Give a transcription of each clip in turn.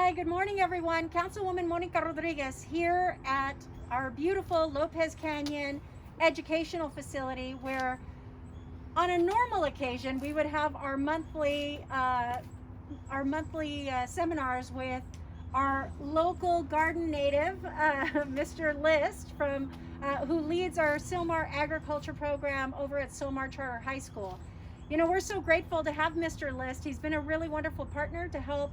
Hi, good morning everyone. Councilwoman Monica Rodriguez here at our beautiful Lopez Canyon educational facility where on a normal occasion we would have our monthly seminars with our local garden native, Mr. List, from who leads our Sylmar agriculture program over at Sylmar Charter High School. You know, we're so grateful to have Mr. List. He's been a really wonderful partner to help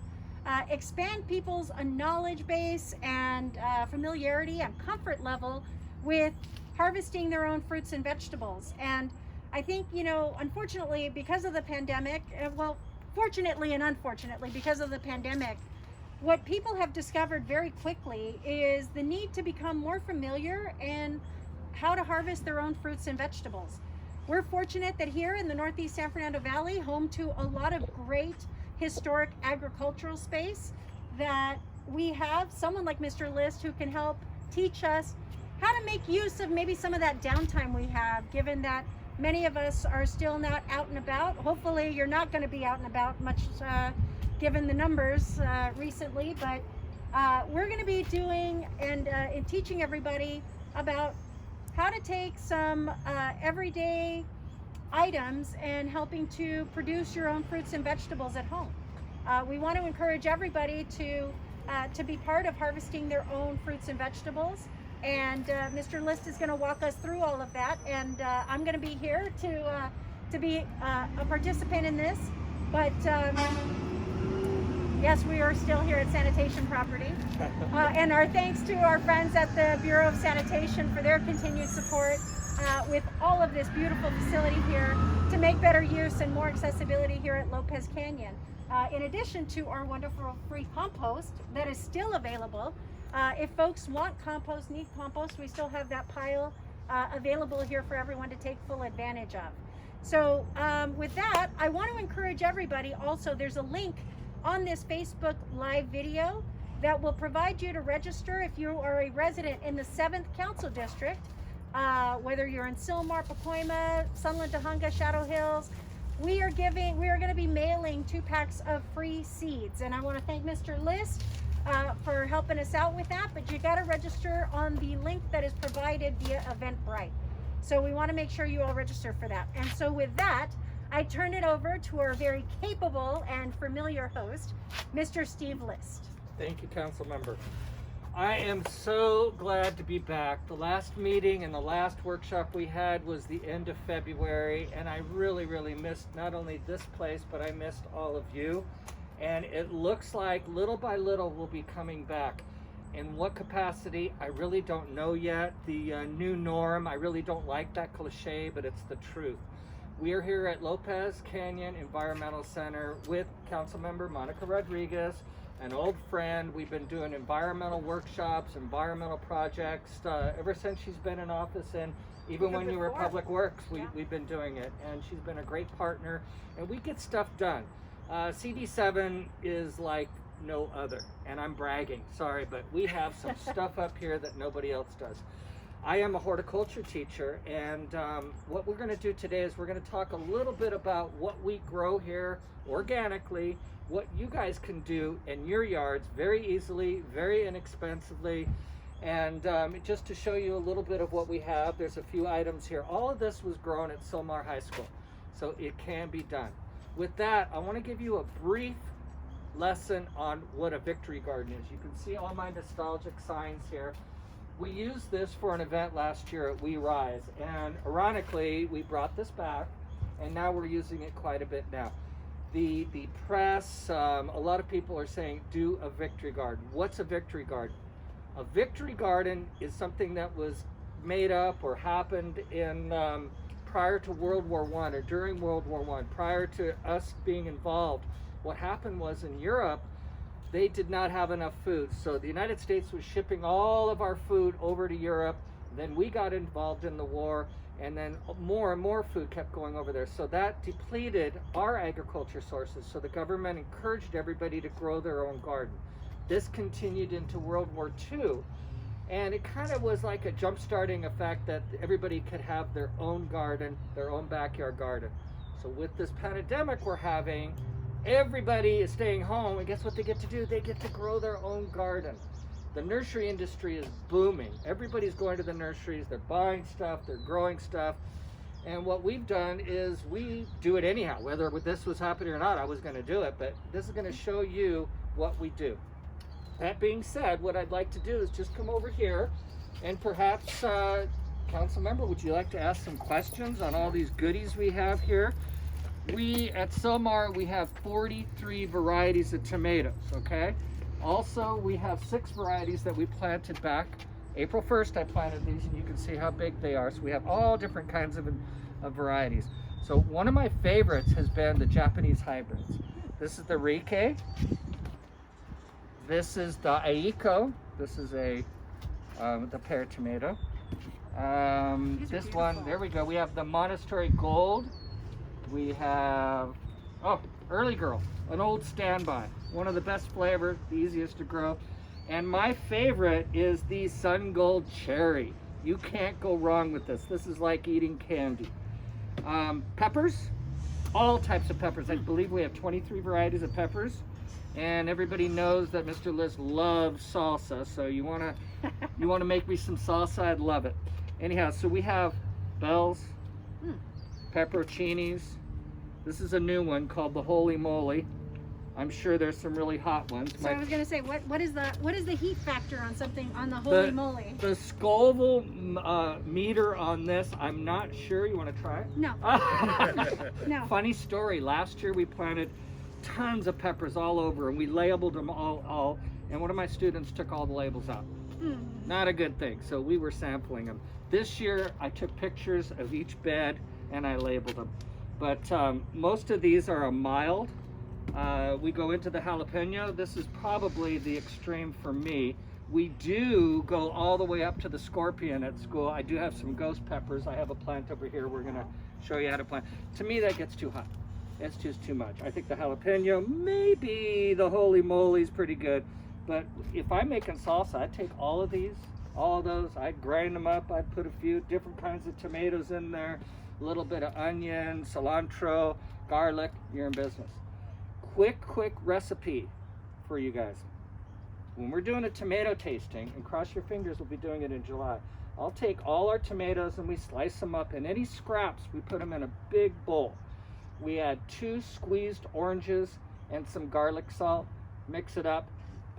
expand people's knowledge base and familiarity and comfort level with harvesting their own fruits and vegetables. And I think, you know, unfortunately, because of the pandemic, well, fortunately and unfortunately, because of the pandemic, what people have discovered very quickly is the need to become more familiar in how to harvest their own fruits and vegetables. We're fortunate that here in the Northeast San Fernando Valley, home to a lot of great historic agricultural space, that we have someone like Mr. List who can help teach us how to make use of maybe some of that downtime we have, given that many of us are still not out and about. Hopefully you're not going to be out and about much given the numbers recently, but we're going to be doing and teaching everybody about how to take some everyday items and helping to produce your own fruits and vegetables at home. We want to encourage everybody to be part of harvesting their own fruits and vegetables, and Mr. List is going to walk us through all of that, and I'm going to be here to be a participant in this. But yes, we are still here at Sanitation Property, and our thanks to our friends at the Bureau of Sanitation for their continued support with all of this beautiful facility here to make better use and more accessibility here at Lopez Canyon. In addition to our wonderful free compost that is still available. If folks want compost, need compost, we still have that pile available here for everyone to take full advantage of. So with that, I want to encourage everybody also, there's a link on this Facebook live video that will provide you to register if you are a resident in the 7th Council District, whether you're in Sylmar, Pacoima, Sunland, Tujunga, Shadow Hills. We are going to be mailing 2 packs of free seeds, and I want to thank Mr. List for helping us out with that, but you got to register on the link that is provided via Eventbrite. So we want to make sure you all register for that. And so with that, I turn it over to our very capable and familiar host, Mr. Steve List. Thank you, Councilmember. I am so glad to be back. The last meeting and the last workshop we had was the end of February, and I really, really missed not only this place, but I missed all of you. And it looks like little by little we'll be coming back. In what capacity, I really don't know yet. The new norm, I really don't like that cliche, but it's the truth. We are here at Lopez Canyon Environmental Center with Councilmember Monica Rodriguez, an old friend. We've been doing environmental workshops, environmental projects ever since she's been in office, and even when you were Public Works, we've been doing it. And she's been a great partner, and we get stuff done. CD7 is like no other, and I'm bragging, sorry, but we have some stuff up here that nobody else does. I am a horticulture teacher, and what we're going to do today is we're going to talk a little bit about what we grow here organically, what you guys can do in your yards very easily, very inexpensively, and just to show you a little bit of what we have. There's a few items here. All of this was grown at Sylmar High School, so it can be done. With that, I want to give you a brief lesson on what a victory garden is. You can see all my nostalgic signs here. We used this for an event last year at We Rise, and ironically, we brought this back, and now we're using it quite a bit now. The press, a lot of people are saying, do a victory garden. What's a victory garden? A victory garden is something that was made up or happened in prior to World War I or during World War I, prior to us being involved. What happened was in Europe, they did not have enough food. So the United States was shipping all of our food over to Europe. Then we got involved in the war, and then more and more food kept going over there. So that depleted our agriculture sources. So the government encouraged everybody to grow their own garden. This continued into World War II. And it kind of was like a jump-starting effect that everybody could have their own garden, their own backyard garden. So with this pandemic we're having, everybody is staying home, and guess what they get to do? They get to grow their own garden. The nursery industry is booming. Everybody's going to the nurseries, they're buying stuff, they're growing stuff. And what we've done is we do it anyhow. Whether this was happening or not, I was going to do it, but this is going to show you what we do. That being said, what I'd like to do is just come over here and perhaps, council member, would you like to ask some questions on all these goodies we have here? We, at Silmar, we have 43 varieties of tomatoes, okay? Also, we have 6 varieties that we planted back. April 1st, I planted these, and you can see how big they are. So we have all different kinds of varieties. So one of my favorites has been the Japanese hybrids. This is the Rike. This is the Aiko. This is the pear tomato. This one, there we go. We have the Monastery Gold. We have, Early Girl, an old standby. One of the best flavors, the easiest to grow. And my favorite is the Sun Gold Cherry. You can't go wrong with this. This is like eating candy. Peppers, all types of peppers. I believe we have 23 varieties of peppers. And everybody knows that Mr. List loves salsa, so you wanna make me some salsa, I'd love it. Anyhow, so we have bells, pepperoncinis. This is a new one called the Holy Moly. I'm sure there's some really hot ones. So I was gonna say, what is the heat factor on something on the Holy Moly? The Scoville meter on this, I'm not sure. You want to try it? No. No. Funny story. Last year we planted tons of peppers all over, and we labeled them all. And one of my students took all the labels out. Not a good thing. So we were sampling them. This year I took pictures of each bed and I labeled them. But most of these are a mild. We go into the jalapeno. This is probably the extreme for me. We do go all the way up to the scorpion at school. I do have some ghost peppers. I have a plant over here. We're gonna show you how to plant. To me, that gets too hot. It's just too much. I think the jalapeno, maybe the Holy Moly is pretty good. But if I'm making salsa, I'd take all of these, all of those, I'd grind them up. I'd put a few different kinds of tomatoes in there, a little bit of onion, cilantro, garlic, you're in business. Quick recipe for you guys. When we're doing a tomato tasting, and cross your fingers, we'll be doing it in July, I'll take all our tomatoes and we slice them up, and any scraps, we put them in a big bowl. We add 2 squeezed oranges and some garlic salt, mix it up,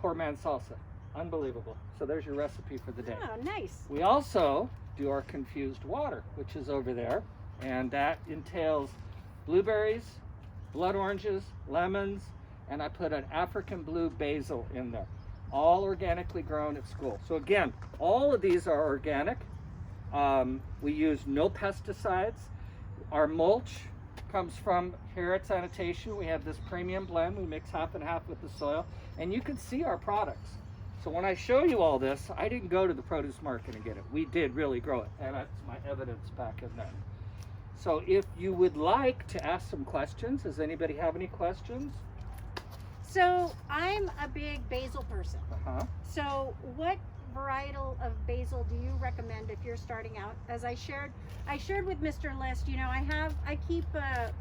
poor man salsa. Unbelievable. So there's your recipe for the day. Oh, nice. We also do our confused water, which is over there, and that entails blueberries, blood oranges, lemons, and I put an African blue basil in there. All organically grown at school. So again, all of these are organic. We use no pesticides. Our mulch comes from here at Sanitation. We have this premium blend. We mix half and half with the soil, and you can see our products. So when I show you all this, I didn't go to the produce market and get it. We did really grow it, and that's my evidence back in there. So if you would like to ask some questions, does anybody have any questions? So I'm a big basil person. Uh-huh. So what varietal of basil do you recommend if you're starting out? As I shared with Mr. List, you know, I keep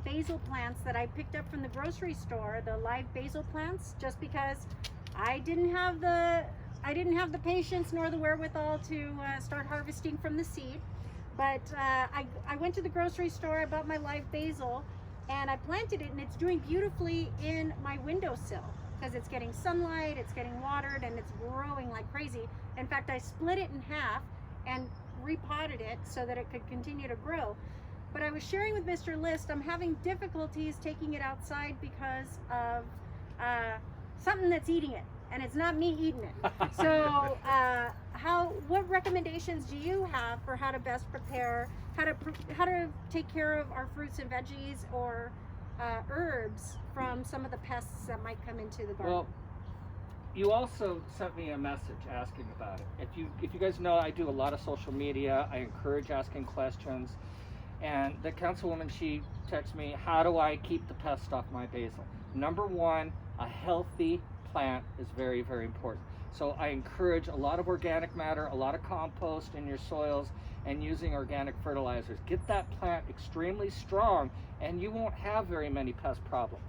basil plants that I picked up from the grocery store, the live basil plants, just because I didn't have the patience nor the wherewithal to start harvesting from the seed. But I went to the grocery store, I bought my live basil, and I planted it, and it's doing beautifully in my windowsill because it's getting sunlight, it's getting watered, and it's growing like crazy. In fact, I split it in half and repotted it so that it could continue to grow. But I was sharing with Mr. List, I'm having difficulties taking it outside because of something that's eating it, and it's not me eating it. So what recommendations do you have for how to best prepare, how to take care of our fruits and veggies or herbs from some of the pests that might come into the garden? Well, you also sent me a message asking about it. If you guys know, I do a lot of social media. I encourage asking questions. And the councilwoman, she texts me, how do I keep the pests off my basil? Number one, a healthy plant is very, very important. So I encourage a lot of organic matter, a lot of compost in your soils, and using organic fertilizers. Get that plant extremely strong, and you won't have very many pest problems.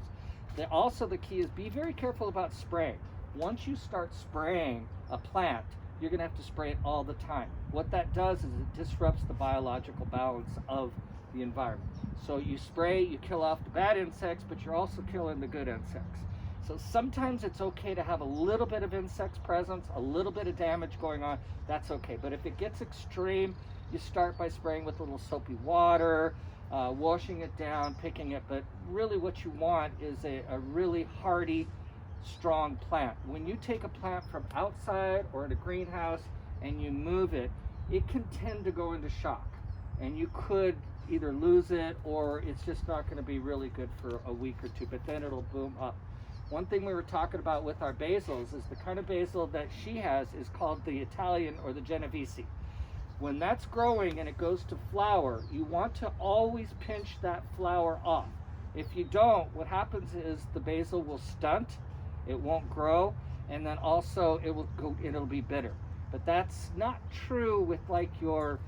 Also, the key is be very careful about spraying. Once you start spraying a plant, you're going to have to spray it all the time. What that does is it disrupts the biological balance of the environment. So you spray, you kill off the bad insects, but you're also killing the good insects. So sometimes it's okay to have a little bit of insects presence, a little bit of damage going on, that's okay. But if it gets extreme, you start by spraying with a little soapy water, washing it down, picking it. But really what you want is a really hardy, strong plant. When you take a plant from outside or in a greenhouse and you move it, it can tend to go into shock. And you could either lose it or it's just not going to be really good for a week or two, but then it'll boom up. One thing we were talking about with our basils is the kind of basil that she has is called the Italian or the Genovese. When that's growing and it goes to flower, you want to always pinch that flower off. If you don't, what happens is the basil will stunt, it won't grow, and then also it'll be bitter. But that's not true with like your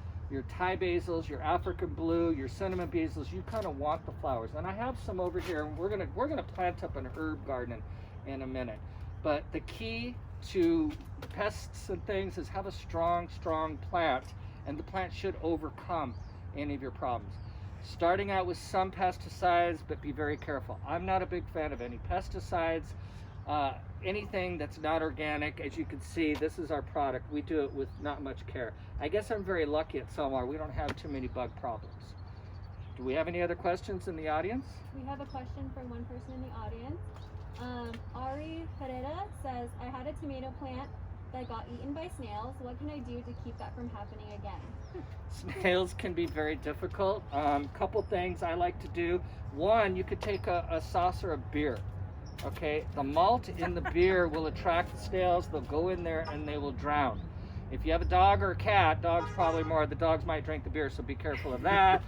Thai basils, your African blue, your cinnamon basils. You kind of want the flowers. And I have some over here, and we're gonna plant up an herb garden in a minute. But the key to pests and things is have a strong plant, and the plant should overcome any of your problems. Starting out with some pesticides, but be very careful. I'm not a big fan of any pesticides. Anything that's not organic. As you can see, this is our product. We do it with not much care. I guess I'm very lucky at Selmar. We don't have too many bug problems. Do we have any other questions in the audience? We have a question from one person in the audience. Ari Herrera says, I had a tomato plant that got eaten by snails. What can I do to keep that from happening again? Snails can be very difficult. Couple things I like to do. One, you could take a saucer of beer. Okay, the malt in the beer will attract the snails. They'll go in there and they will drown. If you have a dog or a cat, dogs probably more. The dogs might drink the beer, so be careful of that.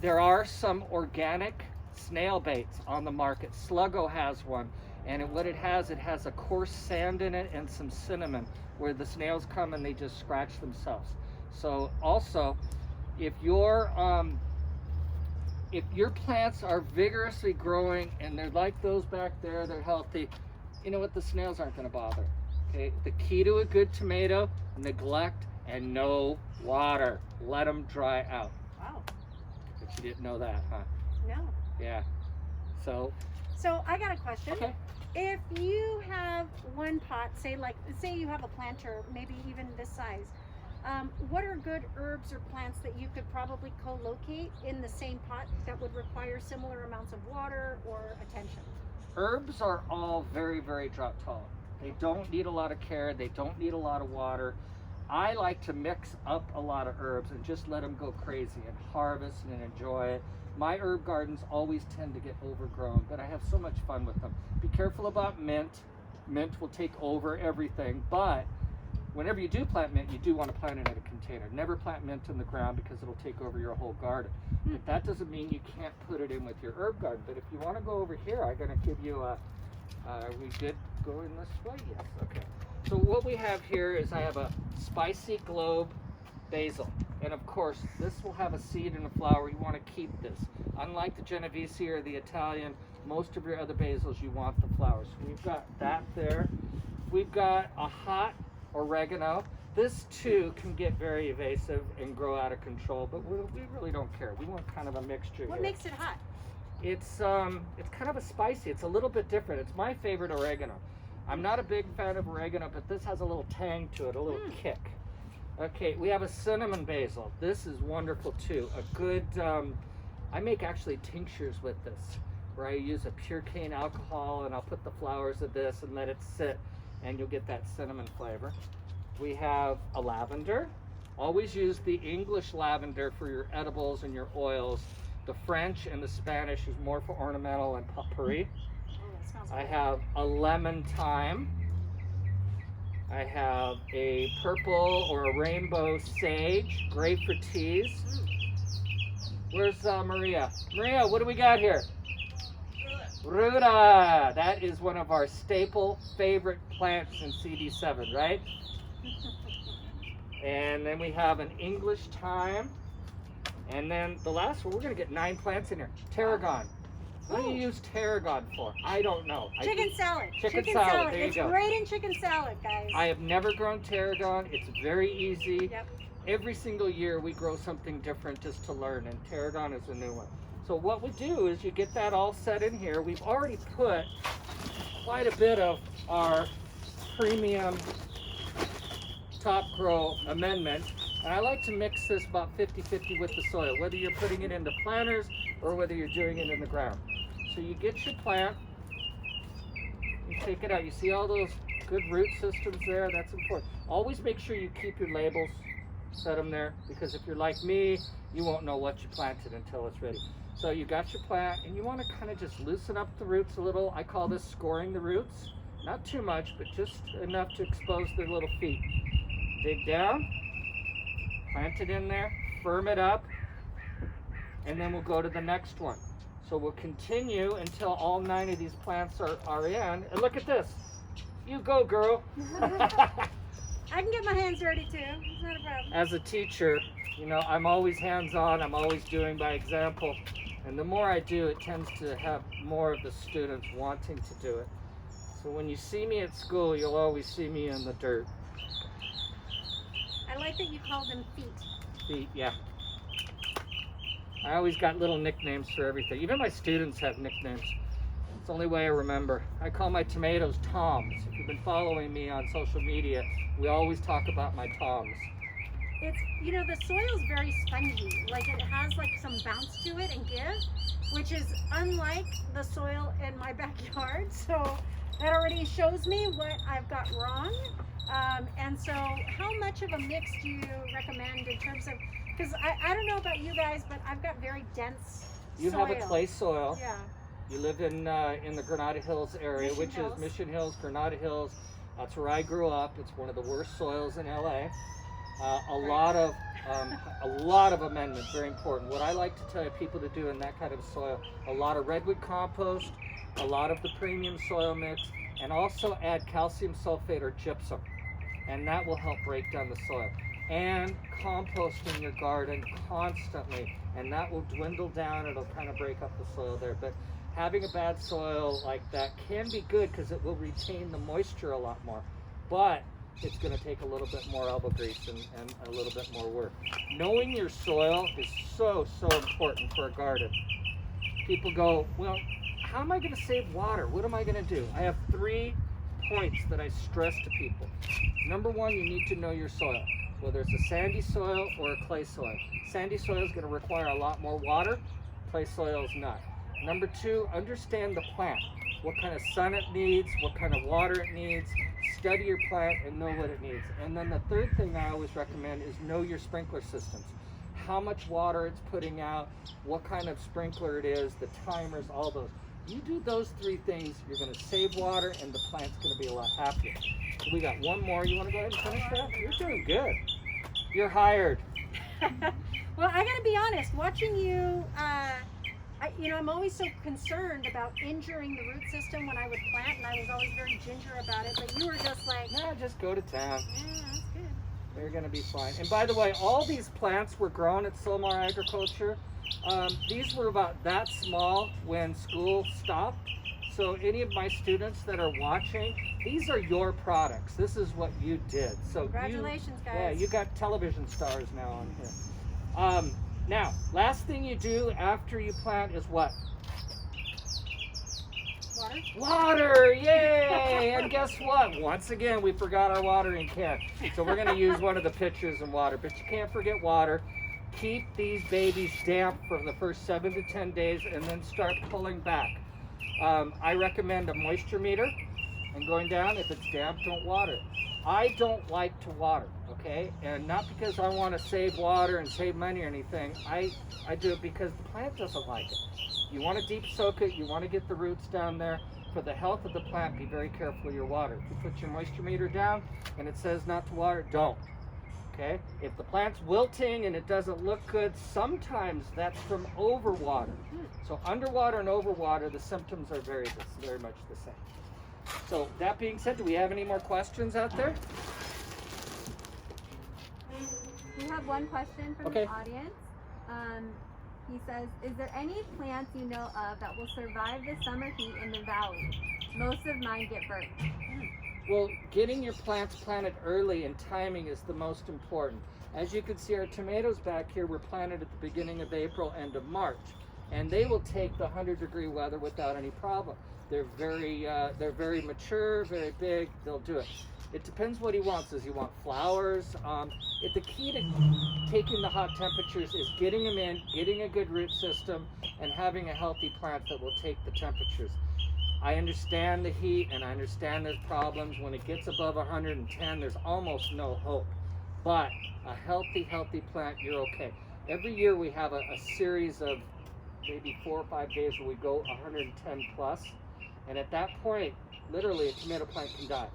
There are some organic snail baits on the market. Sluggo has one, and what it has a coarse sand in it and some cinnamon, where the snails come and they just scratch themselves. So also, if your plants are vigorously growing and they're like those back there, they're healthy, you know what, the snails aren't going to bother. Okay, the key to a good tomato: neglect and no water. Let them dry out. Wow. But you didn't know that, huh? No. Yeah. So I got a question. Okay. If you have one pot, say you have a planter, maybe even this size, what are good herbs or plants that you could probably co-locate in the same pot that would require similar amounts of water or attention? Herbs are all very, very drought tolerant. They don't need a lot of care. They don't need a lot of water. I like to mix up a lot of herbs and just let them go crazy and harvest and enjoy it. My herb gardens always tend to get overgrown, but I have so much fun with them. Be careful about mint. Mint will take over everything, but whenever you do plant mint, you do want to plant it in a container. Never plant mint in the ground because it'll take over your whole garden. But that doesn't mean you can't put it in with your herb garden. But if you want to go over here, I'm going to give you a, we did go in this way? Yes, okay. So what we have here is I have a spicy globe basil. And of course, this will have a seed and a flower. You want to keep this. Unlike the Genovese or the Italian, most of your other basils, you want the flowers. So we've got that there. We've got a hot oregano. This too can get very invasive and grow out of control, but we really don't care. We want kind of a mixture What here. makes it hot? It's kind of a spicy. It's a little bit different. It's my favorite oregano. I'm not a big fan of oregano, but this has a little tang to it, a little kick. Okay, we have a cinnamon basil. This is wonderful too. A good, I make actually tinctures with this, where I use a pure cane alcohol and I'll put the flowers of this and let it sit, and you'll get that cinnamon flavor. We have a lavender. Always use the English lavender for your edibles and your oils. The French and the Spanish is more for ornamental and potpourri. Oh, that smells I good. have a lemon thyme. I have a purple or a rainbow sage, great for teas. Where's Maria? Maria, what do we got here? Ruda. That is one of our staple favorite plants in CD7, right? And then we have an English thyme. And then the last one, we're going to get 9 plants in here. Tarragon. What do you use tarragon for? I don't know. Chicken salad. Chicken salad. There you It's go. great in chicken salad, guys. I have never grown tarragon. It's very easy. Yep. Every single year we grow something different just to learn, and tarragon is a new one. So what we do is you get that all set in here. We've already put quite a bit of our premium top grow amendment, and I like to mix this about 50-50 with the soil, whether you're putting it into planters or whether you're doing it in the ground. So you get your plant, you take it out. You see all those good root systems there? That's important. Always make sure you keep your labels, set them there, because if you're like me, you won't know what you planted until it's ready. So you got your plant, and you want to kind of just loosen up the roots a little. I call this scoring the roots. Not too much, but just enough to expose their little feet. Dig down, plant it in there, firm it up, and then we'll go to the next one. So we'll continue until all 9 of these plants are in. And look at this. You go, girl. I can get my hands dirty too. It's not a problem. As a teacher, you know, I'm always hands-on. I'm always doing by example. And the more I do, it tends to have more of the students wanting to do it. So when you see me at school, you'll always see me in the dirt. I like that you call them feet. Feet, yeah. I always got little nicknames for everything. Even my students have nicknames. It's the only way I remember. I call my tomatoes Toms. If you've been following me on social media, we always talk about my Toms. It's, you know, the soil's very spongy. Like it has like some bounce to it and give, which is unlike the soil in my backyard. So that already shows me what I've got wrong. And so how much of a mix do you recommend in terms of, because I don't know about you guys, but I've got very dense You soil. have a clay soil. Yeah. You live in the Granada Hills area, Mission which Hills. is Mission Hills, Granada Hills. That's where I grew up. It's one of the worst soils in LA. A lot of amendments, very important. What I like to tell people to do in that kind of soil, a lot of redwood compost, a lot of the premium soil mix, and also add calcium sulfate or gypsum. And that will help break down the soil. And composting your garden constantly, and that will dwindle down. It'll kind of break up the soil there. But having a bad soil like that can be good because it will retain the moisture a lot more. But it's going to take a little bit more elbow grease and a little bit more work. Knowing your soil is so important for a garden. People go, well, how am I going to save water? What am I going to do? I have 3 points that I stress to people. Number 1, you need to know your soil, whether it's a sandy soil or a clay soil. Sandy soil is going to require a lot more water. Clay soil is not. Number 2, understand the plant. What kind of sun it needs, what kind of water it needs. Study your plant and know what it needs. And then the third thing I always recommend is know your sprinkler systems. How much water it's putting out, what kind of sprinkler it is, the timers, all those. You do those 3 things, you're going to save water and the plant's going to be a lot happier. So we got one more. You want to go ahead and finish that? You're doing good. You're hired. Well, I got to be honest, watching you, I'm always so concerned about injuring the root system when I would plant, and I was always very ginger about it, but you were just like, Nah, just go to town. yeah, that's good. They're going to be fine. And by the way, all these plants were grown at Silmar Agriculture. These were about that small when school stopped. So any of my students that are watching, these are your products. This is what you did. So Congratulations, guys. Yeah, you got television stars now on here. Now, last thing you do after you plant is what? Water? Water, yay! And guess what? Once again, we forgot our watering can. So we're gonna use one of the pitchers and water, but you can't forget water. Keep these babies damp for the first 7 to 10 days and then start pulling back. I recommend a moisture meter and going down. If it's damp, don't water. I don't like to water, okay? And not because I want to save water and save money or anything. I do it because the plant doesn't like it. You want to deep soak it. You want to get the roots down there. For the health of the plant, be very careful with your water. If you put your moisture meter down and it says not to water, don't. Okay? If the plant's wilting and it doesn't look good, sometimes that's from overwater. So underwater and overwater, the symptoms are very much the same. So that being said, do we have any more questions out there? We have one question from Okay. the audience. He says, is there any plants you know of that will survive the summer heat in the valley? Most of mine get burnt. Well, getting your plants planted early and timing is the most important. As you can see, our tomatoes back here were planted at the beginning of April, end of March, and they will take the 100-degree weather without any problem. They're very mature, very big. They'll do it. It depends what he wants. Does he want flowers? The key to taking the hot temperatures is getting them in, getting a good root system, and having a healthy plant that will take the temperatures. I understand the heat, and I understand there's problems. When it gets above 110, there's almost no hope. But a healthy plant, you're okay. Every year we have a series of maybe 4 or 5 days where we go 110 plus, and at that point, literally a tomato plant can die.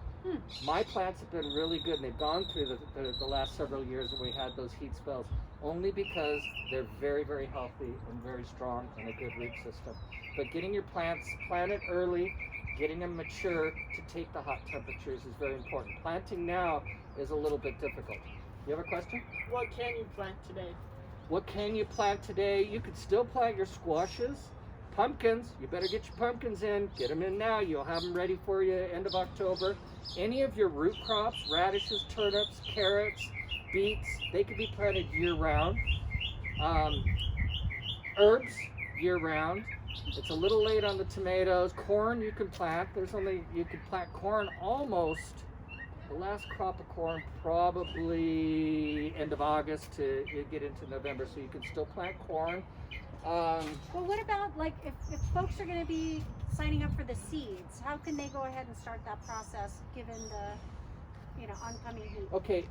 My plants have been really good, and they've gone through the last several years that we had those heat spells, only because they're very, very healthy and very strong and a good root system. But getting your plants planted early, getting them mature to take the hot temperatures is very important. Planting now is a little bit difficult. You have a question? What can you plant today? What can you plant today? You could still plant your squashes, pumpkins. You better get your pumpkins in. Get them in now. You'll have them ready for you end of October. Any of your root crops, radishes, turnips, carrots, beets, they could be planted year-round. Herbs, year-round. It's a little late on the tomatoes. Corn you can plant. You can plant corn almost, the last crop of corn probably end of August to get into November, so you can still plant corn. Well, what about like if folks are going to be signing up for the seeds? How can they go ahead and start that process given the oncoming heat? Okay,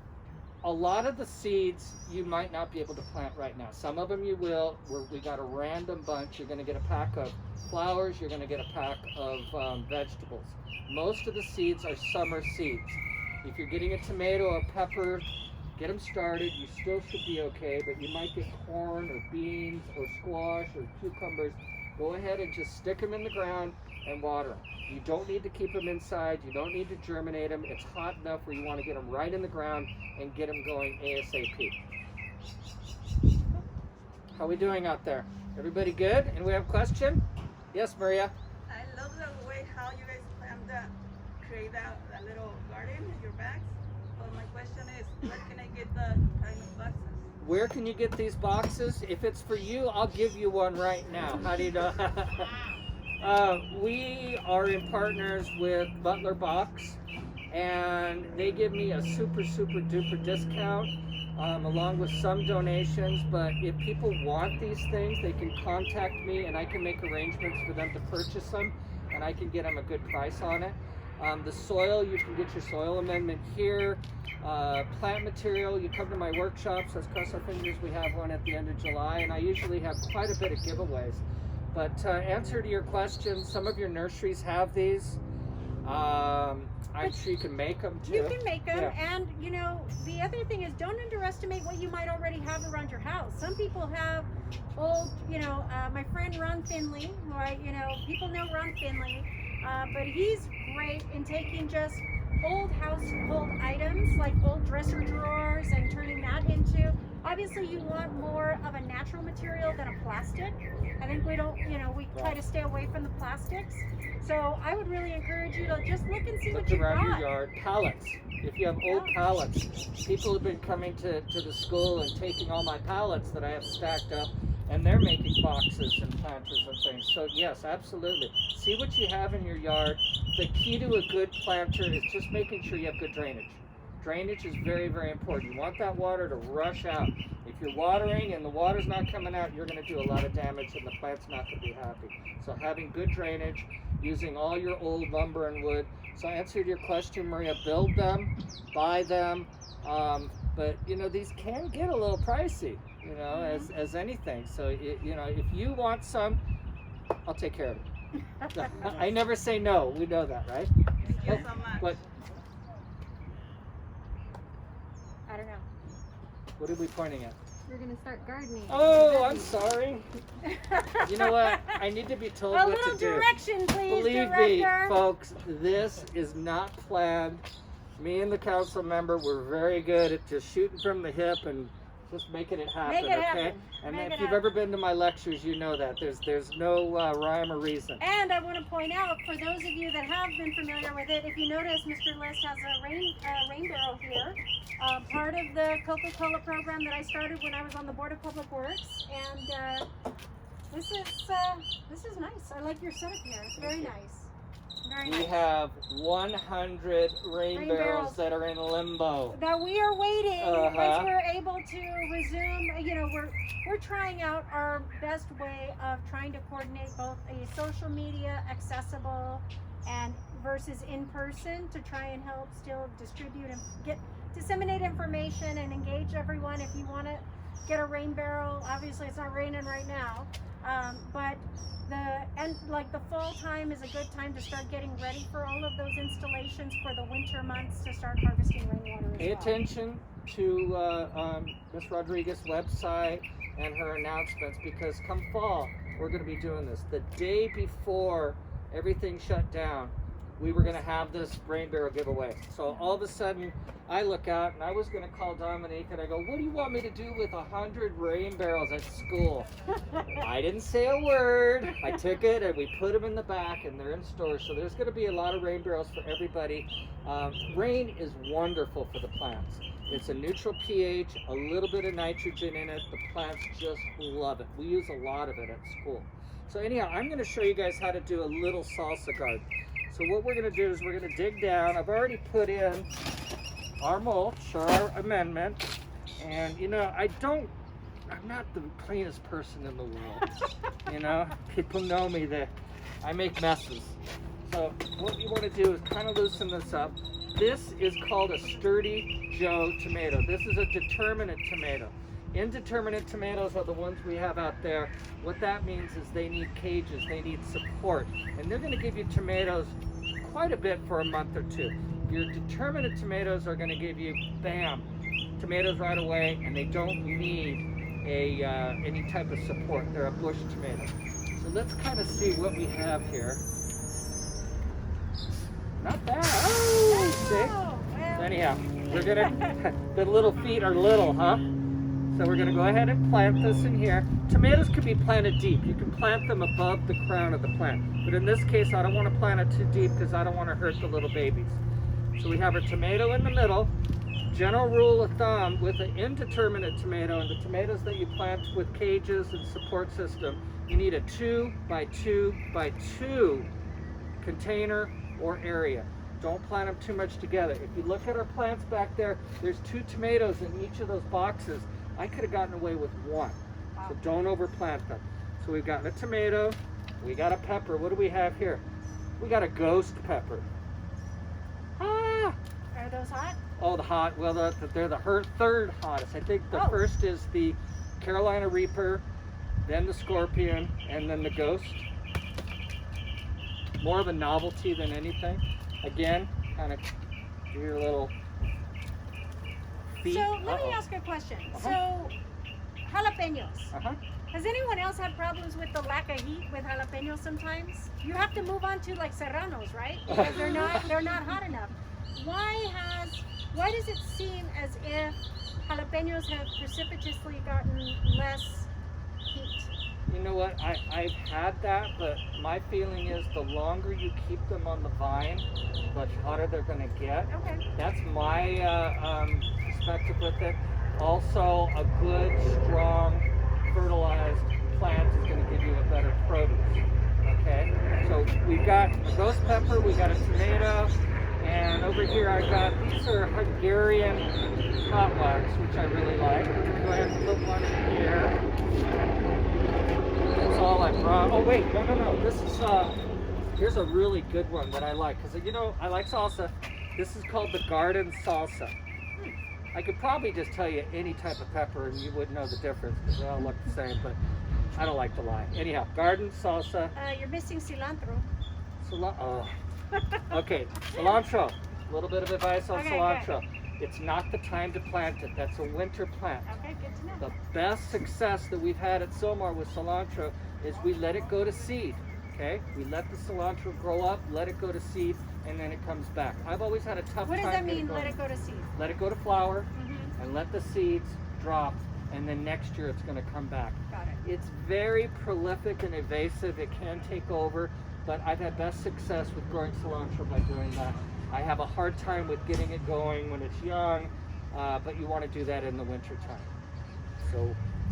a lot of the seeds you might not be able to plant right now. Some of them you will. We got a random bunch. You're going to get a pack of flowers. You're going to get a pack of vegetables. Most of the seeds are summer seeds. If you're getting a tomato or pepper, get them started. You still should be okay, but you might get corn or beans or squash or cucumbers. Go ahead and just stick them in the ground and water them. You don't need to keep them inside. You don't need to germinate them. It's hot enough where you want to get them right in the ground and get them going ASAP. How are we doing out there? Everybody good? And we have a question? Yes, Maria? I love the way how you guys plan to create that little garden in your bags. But my question is, where can I get the kind of boxes? Where can you get these boxes? If it's for you, I'll give you one right now. How do you know? We are in partners with Butler Box, and they give me a super duper discount along with some donations. But if people want these things, they can contact me and I can make arrangements for them to purchase them, and I can get them a good price on it. The soil, you can get your soil amendment here. Plant material, you come to my workshops. Let's cross our fingers, we have one at the end of July, and I usually have quite a bit of giveaways. But answer to your question, some of your nurseries have these. I'm sure you can make them too. You can make them, Yeah. and the other thing is, don't underestimate what you might already have around your house. Some people have old, my friend Ron Finley, right? People know Ron Finley, but he's great in taking just old household items like old dresser drawers and turning that into. Obviously, you want more of a natural material than a plastic. I think we don't, we try to stay away from the plastics. So I would really encourage you to just look and see what you've around got. your yard. Pallets. If you have old pallets, people have been coming to the school and taking all my pallets that I have stacked up, and they're making boxes and planters and things. So yes, absolutely. See what you have in your yard. The key to a good planter is just making sure you have good drainage. Drainage is very, very important. You want that water to rush out. If you're watering and the water's not coming out, you're going to do a lot of damage and the plant's not going to be happy. So having good drainage, using all your old lumber and wood. So answer to your question, Maria, build them, buy them. But these can get a little pricey, as anything. So if you want some, I'll take care of it. I never say no. We know that, right? Thank you so much. But I don't know. what are we pointing at? We're gonna start gardening. Oh, I'm sorry. You know what? I need to be told A what little to do. direction, please, Believe Director. me, folks, this is not planned. Me and the council member, we're very good at just shooting from the hip and just making it happen, Make it okay? happen. And Make if it you've ever been to my lectures, you know that there's no rhyme or reason. And I want to point out, for those of you that have been familiar with it, if you notice, Mr. List has a rain barrel here, part of the Coca-Cola program that I started when I was on the Board of Public Works, and this is nice. I like your setup here. It's very nice. Very We nice. have 100 rain Rain barrels barrels. that are in limbo. That we are waiting Uh-huh. once we're able to resume. You know, we're trying out our best way of trying to coordinate both a social media accessible and versus in person to try and help still distribute and disseminate information and engage everyone. If you want to get a rain barrel, obviously it's not raining right now, but the fall time is a good time to start getting ready for all of those installations for the winter months to start harvesting rainwater as Pay well. attention to Ms. Rodriguez's website and her announcements, because come fall, we're going to be doing this. The day before everything shut down, we were going to have this rain barrel giveaway. So all of a sudden, I look out and I was going to call Dominique and I go, what do you want me to do with 100 rain barrels at school? I didn't say a word. I took it and we put them in the back and they're in storage. So there's going to be a lot of rain barrels for everybody. Rain is wonderful for the plants. It's a neutral pH, a little bit of nitrogen in it. The plants just love it. We use a lot of it at school. So anyhow, I'm going to show you guys how to do a little salsa garden. So what we're going to do is we're going to dig down. I've already put in our mulch, or our amendment, and you know, I'm not the cleanest person in the world. You know, people know me that I make messes. So what you want to do is kind of loosen this up. This is called a Sturdy Joe tomato. This is a determinate tomato. Indeterminate tomatoes are the ones we have out there. What that means is they need cages, they need support, and they're going to give you tomatoes quite a bit for a month or two. Your determinate tomatoes are going to give you, bam, tomatoes right away, and they don't need any type of support. They're a bush tomato. So let's kind of see what we have here. Not bad. Oh, see? Oh, well. So anyhow, we're gonna, the little feet are little, huh? So we're gonna go ahead and plant this in here. Tomatoes can be planted deep. You can plant them above the crown of the plant. But in this case, I don't want to plant it too deep because I don't want to hurt the little babies. So we have our tomato in the middle. General rule of thumb with an indeterminate tomato and the tomatoes that you plant with cages and support system, you need a 2 by 2 by 2 container or area. Don't plant them too much together. If you look at our plants back there, there's 2 tomatoes in each of those boxes. I could have gotten away with 1. So don't overplant them. So we've got a tomato, we got a pepper. What do we have here? We got a ghost pepper. Ah! Are those hot? Oh, the hot, well, they're the third hottest. I think the first is the Carolina Reaper, then the Scorpion, and then the Ghost. More of a novelty than anything. Again, kind of do your little feet. So let me ask a question. So jalapenos. Has anyone else had problems with the lack of heat with jalapenos sometimes? You have to move on to like serranos, right? Because they're not hot enough. Why does it seem as if jalapenos have precipitously gotten less heat? You know what, I've had that, but my feeling is the longer you keep them on the vine, the much hotter they're going to get. Okay. That's my perspective with it. Also, a good, strong, fertilized plant is going to give you a better produce. Okay, so we've got a ghost pepper, we got a tomato, and over here I got, these are Hungarian hot wax, which I really like. Go ahead and put one in here. That's all I brought. Oh wait, no. This is, here's a really good one that I like, because you know, I like salsa. This is called the garden salsa. I could probably just tell you any type of pepper and you wouldn't know the difference because they all look the same, but I don't like to lie. Anyhow, garden salsa. You're missing cilantro. Okay, cilantro. A little bit of advice on Okay, cilantro. It's not the time to plant it. That's a winter plant. Okay, good to know. The best success that we've had at Silmar with cilantro is we let it go to seed. Okay, we let the cilantro grow up, let it go to seed, and then it comes back. I've always had a tough time. What does that getting mean, going. let it go to seed? Let it go to flower, and let the seeds drop and then next year it's going to come back. Got it. It's very prolific and invasive. It can take over, but I've had best success with growing cilantro by doing that. I have a hard time with getting it going when it's young, but you want to do that in the winter time.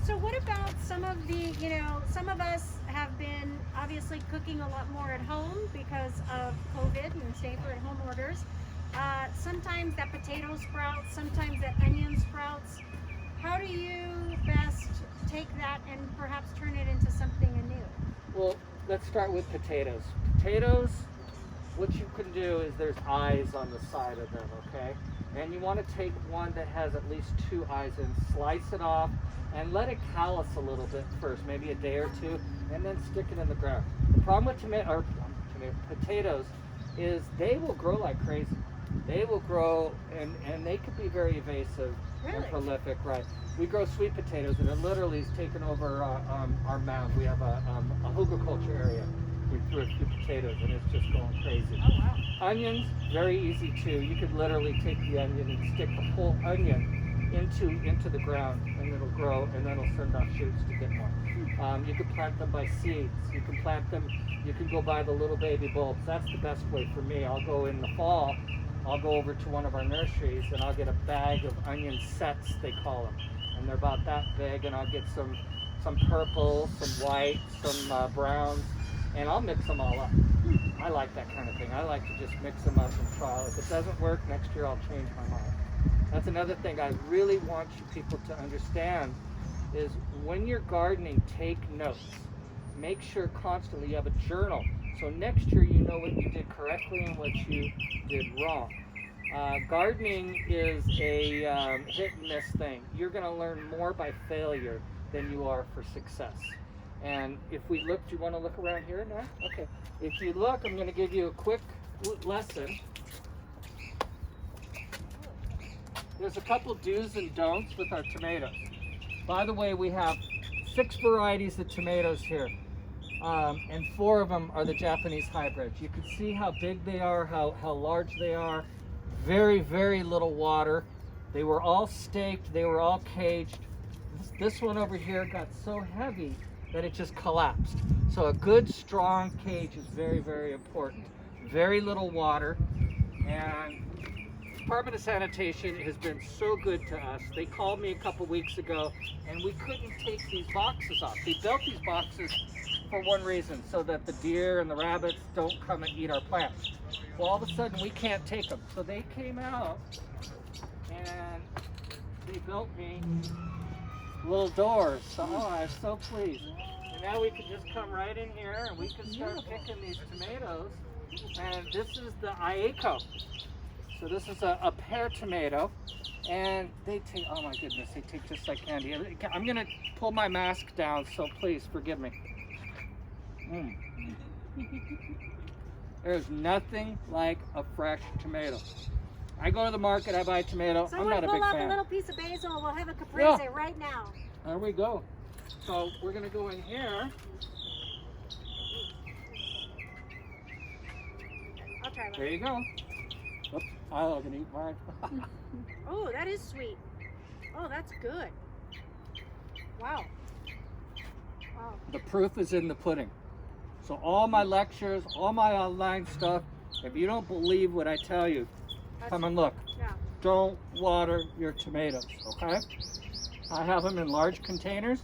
So what about some of the, some of us have been obviously cooking a lot more at home because of COVID and stay-at-home orders. Sometimes that potato sprouts, sometimes that onion sprouts. How do you best take that and perhaps turn it into something anew? Well, let's start with potatoes. Potatoes, what you can do is there's eyes on the side of them, okay? And you want to take one that has at least 2 eyes and slice it off and let it callus a little bit first, maybe a day or 2, and then stick it in the ground. The problem with potatoes is they will grow like crazy. They will grow, and they can be very evasive and prolific, right? We grow sweet potatoes, and it literally is taken over our mound. We have a hugelkultur area. We threw a few potatoes, and it's just going crazy. Oh, wow. Onions, very easy too. You could literally take the onion and stick the whole onion into the ground, and it'll grow, and then it'll send off shoots to get more. You can plant them by seeds. You can plant them. You can go buy the little baby bulbs. That's the best way for me. I'll go in the fall. I'll go over to one of our nurseries, and I'll get a bag of onion sets, they call them, and they're about that big. And I'll get some purple, some white, some browns, and I'll mix them all up. I like that kind of thing. I like to just mix them up and try. If it doesn't work, next year I'll change my mind. That's another thing I really want you people to understand is when you're gardening, take notes. Make sure constantly you have a journal. So next year you know what you did correctly and what you did wrong. Gardening is a hit and miss thing. You're going to learn more by failure than you are for success. And if we look, do you want to look around here now? Okay. If you look, I'm going to give you a quick lesson. There's a couple do's and don'ts with our tomatoes. By the way, we have 6 varieties of tomatoes here. And 4 of them are the Japanese hybrids. You can see how big they are, how large they are. Very, very little water. They were all staked, they were all caged. This one over here got so heavy that it just collapsed. So a good, strong cage is very, very important. Very little water. And Department of Sanitation has been so good to us. They called me a couple weeks ago, and we couldn't take these boxes off. They built these boxes for one reason, so that the deer and the rabbits don't come and eat our plants. Well, all of a sudden we can't take them. So they came out and they built me little doors. So I'm so pleased. And now we can just come right in here and we can start picking these tomatoes. And this is the Aiko. So this is a pear tomato. And they take, oh my goodness, they take just like candy. I'm gonna pull my mask down, so please forgive me. There's nothing like a fresh tomato. I go to the market, I buy a tomato. I'm not a big fan. Pull out a little piece of basil. We'll have a caprese right now. There we go. So we're gonna go in here. I'll try one. There you go. Oops, I'm gonna eat mine. Oh, that is sweet. Oh, that's good. Wow. Wow. The proof is in the pudding. So all my lectures, all my online stuff, if you don't believe what I tell you, come and look. Yeah. Don't water your tomatoes, okay? I have them in large containers,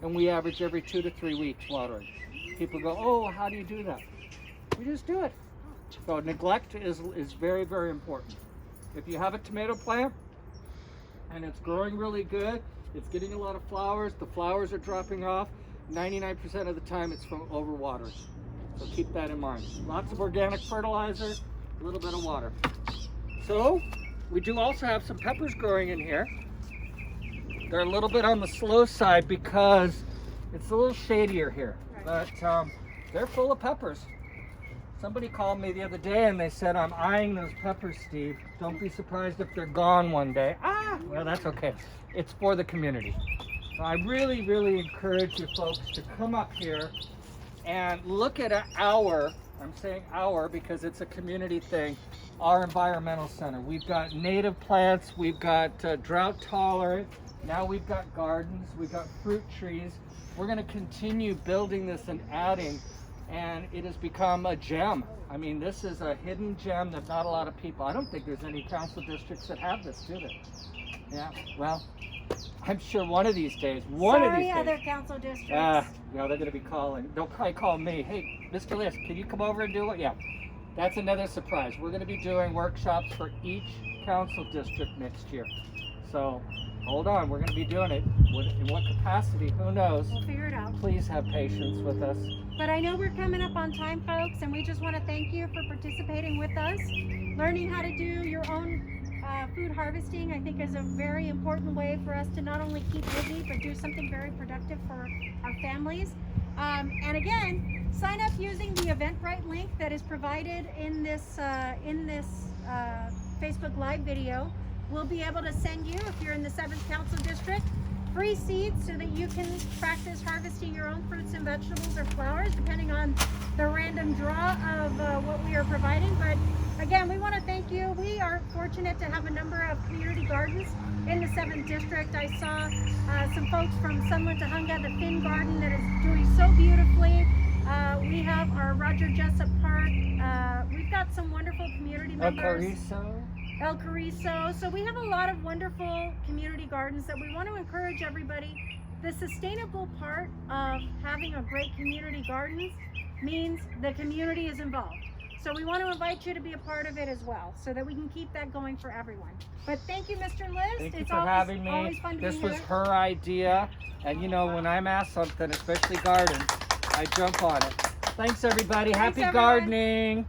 and we average every 2 to 3 weeks watering. People go, oh, how do you do that? We just do it. So neglect is very, very important. If you have a tomato plant and it's growing really good, it's getting a lot of flowers, the flowers are dropping off, 99% of the time it's from overwatering. So keep that in mind. Lots of organic fertilizer, a little bit of water. So we do also have some peppers growing in here. They're a little bit on the slow side because it's a little shadier here, but they're full of peppers. Somebody called me the other day and they said, I'm eyeing those peppers, Steve. Don't be surprised if they're gone one day. Well, that's okay. It's for the community. So I really, really encourage you folks to come up here and look at our, I'm saying our because it's a community thing, our environmental center. We've got native plants, we've got drought tolerant, Now we've got gardens, we've got fruit trees. We're going to continue building this and adding, and it has become a gem. I mean, this is a hidden gem that not a lot of people, I don't think there's any council districts that have this, do they? Yeah, well, I'm sure one of these days, Sorry, other council districts. Well, they're going to be calling. They'll probably call me. Hey, Mr. List, can you come over and do it? Yeah, that's another surprise. We're going to be doing workshops for each council district next year. So, hold on, we're going to be doing it. In what capacity, who knows? We'll figure it out. Please have patience with us. But I know we're coming up on time, folks, and we just want to thank you for participating with us. Learning how to do your own food harvesting, I think, is a very important way for us to not only keep busy, but do something very productive for our families. And again, sign up using the Eventbrite link that is provided in this Facebook Live video. We'll be able to send you, if you're in the 7th Council District, free seeds so that you can practice harvesting your own fruits and vegetables or flowers, depending on the random draw of what we are providing. But again, we want to thank you. We are fortunate to have a number of community gardens in the 7th District. I saw some folks from Sunland Tahunga, the Finn Garden, that is doing so beautifully. We have our Roger Jessup Park. We've got some wonderful community members. El Carrizo. So we have a lot of wonderful community gardens that we want to encourage everybody. The sustainable part of having a great community gardens means the community is involved. So we want to invite you to be a part of it as well, so that we can keep that going for everyone. But thank you, Mr. List. Thank you it's for always, having me. Always fun to This be was here. her idea, and you know, when I'm asked something, especially gardens, I jump on it. Thanks, everybody. Thanks, Happy everyone. gardening.